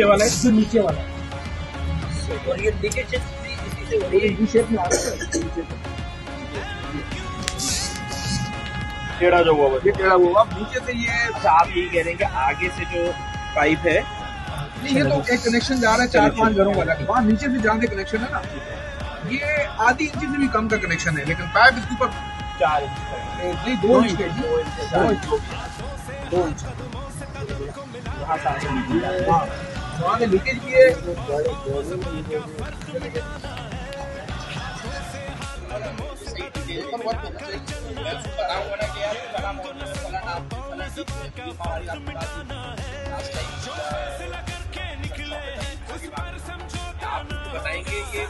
नीचे वाला है, जो नीचे वाला है। और ये लीकेज इसी से हो रही है। यू शेप में आ रहा है, टेढ़ा जो हुआ है, ये टेढ़ा हुआ नीचे से ये। अच्छा आप यही कह रहे हैं कि आगे से जो पाइप है, नहीं, ये तो एक कनेक्शन जा रहा है 4-5 घरों वाला, वहाँ नीचे से जहाँ से कनेक्शन है ना, ये आधी इंच से भी कम का कनेक्शन है, लेकिन पाइप इसके ऊपर 4 इंच का है। नहीं 2 इंच का है जी, 2 इंच। वहाँ से आगे लीकेज आ रहा है। हाँ वहाँ से लीकेज भी है। बताएंगे ये